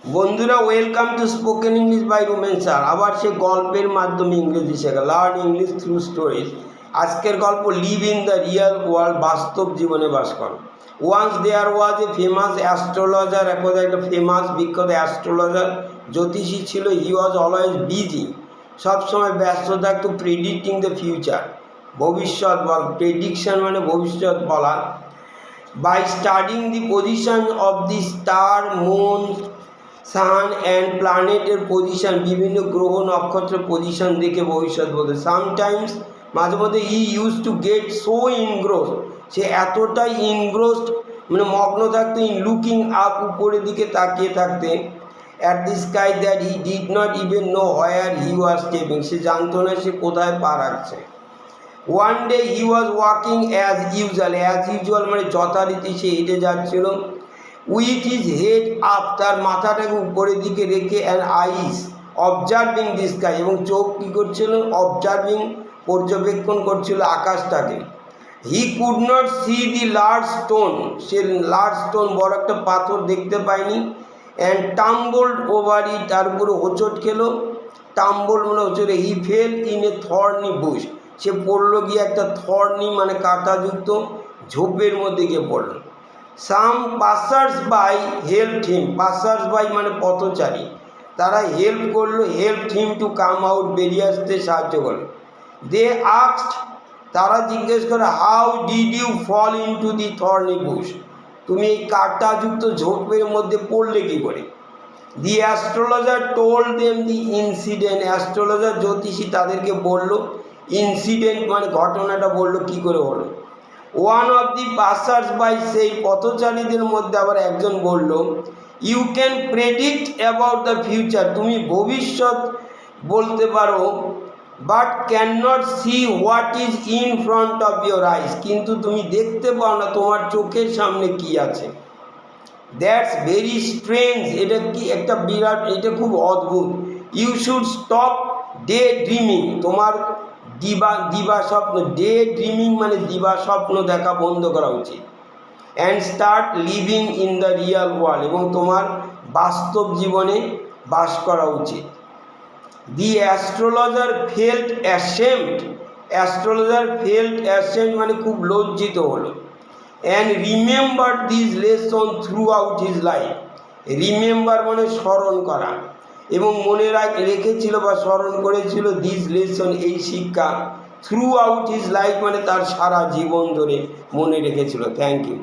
বন্ধুরা, welcome to spoken English by Romen sir. আবার সে গল্পের মাধ্যমে ইংরেজি শেখা, লার্ন ইংলিশ থ্রু স্টোরিজ। আজকের গল্প live in the real world, বাস্তব জীবনে বাস করো। Once there was a famous astrologer, একদা একটা ফেমাস বিখ্যাত অ্যাস্ট্রোলজার জ্যোতিষী ছিল। হি ওয়াজ অলওয়েজ বিজি, সবসময় ব্যস্ত থাকতো প্রেডিক্টিং দ্য ফিউচার, ভবিষ্যৎ বল। প্রেডিকশন মানে ভবিষ্যৎ বলা। By studying the position of the star, moon, sun and প্ল্যানেটের পজিশন, বিভিন্ন গ্রহ নক্ষত্রের পজিশন দেখে ভবিষ্যৎ বলতে। সামটাইমস, মাঝে মধ্যে, ই ইউজ টু গেট সো ইনগ্রোস, সে এতটাই ইনগ্রোসড মানে মগ্ন থাকতো, ইন লুকিং আপ, উপরের দিকে তাকিয়ে থাকতে, at the sky, that he did not even know where he was stepping, সে জানতো না সে কোথায় পা রাখছে। One day he was walking as usual মানে যথারীতি সে হেঁটে যাচ্ছিল। উইথ হিজ হেড আপ, তার মাথাটাকে উপরের দিকে রেখে, and eyes observing the sky, এবং চোখ কী করছিল, অবজার্ভিং পর্যবেক্ষণ করছিল আকাশটাকে। He could not see the large stone, সে লার্জ স্টোন বড় একটা পাথর দেখতে পায়নি। অ্যান্ড টাম্বলড ওভার ইট, তার উপরে হোঁচট খেলো। টাম্বলড মানে হোঁচট। হি fail in a thorny Bush, সে পড়লো গিয়ে একটা থর্নি মানে কাঁটাযুক্ত ঝোপের মধ্যে গিয়ে পড়লো। Some passers by help him, passers by মানে পথচারী, তারা হেল্প করলো, help him to come out, বেরিয়ে আসতে সাহায্য করলো। দে আস্কড, তারা জিজ্ঞেস করে, how did you fall into the thorny bush, তুমি এই কাঁটাযুক্ত ঝোপের মধ্যে পড়লে কী করে। The astrologer told them the incident, astrologer জ্যোতিষী তাদেরকে বলল, ইনসিডেন্ট মানে ঘটনাটা বলল কী করে হলো। One of the passers by, সেই পথচারীদের মধ্যে আবার একজন বলল, you can predict about the future, তুমি ভবিষ্যৎ বলতে পারো, but can not see what is in front of your eyes, কিন্তু তুমি দেখতে পাও না তোমার চোখের সামনে কি আছে। দ্যাটস ভেরি স্ট্রেঞ্জ, এটা কি একটা বিরাট, এটা খুব অদ্ভুত। You should stop day dreaming, তোমার দিবা স্বপ্ন, ডে ড্রিমিং মানে দিবা স্বপ্ন দেখা বন্ধ করা উচিত। And start living in the real world, এবং তোমার বাস্তব জীবনে বাস করা উচিত। The astrologer felt ashamed, astrologer felt ashamed মানে খুব লজ্জিত হলো। And remember this lesson throughout his life, remember মানে স্মরণ করা, এবং মনে রেখেছিল বা স্মরণ করেছিল দিস লেসন, এই শিক্ষা, থ্রু আউট হিজ লাইফ মানে তার সারা জীবন ধরে মনে রেখেছিল। Thank you.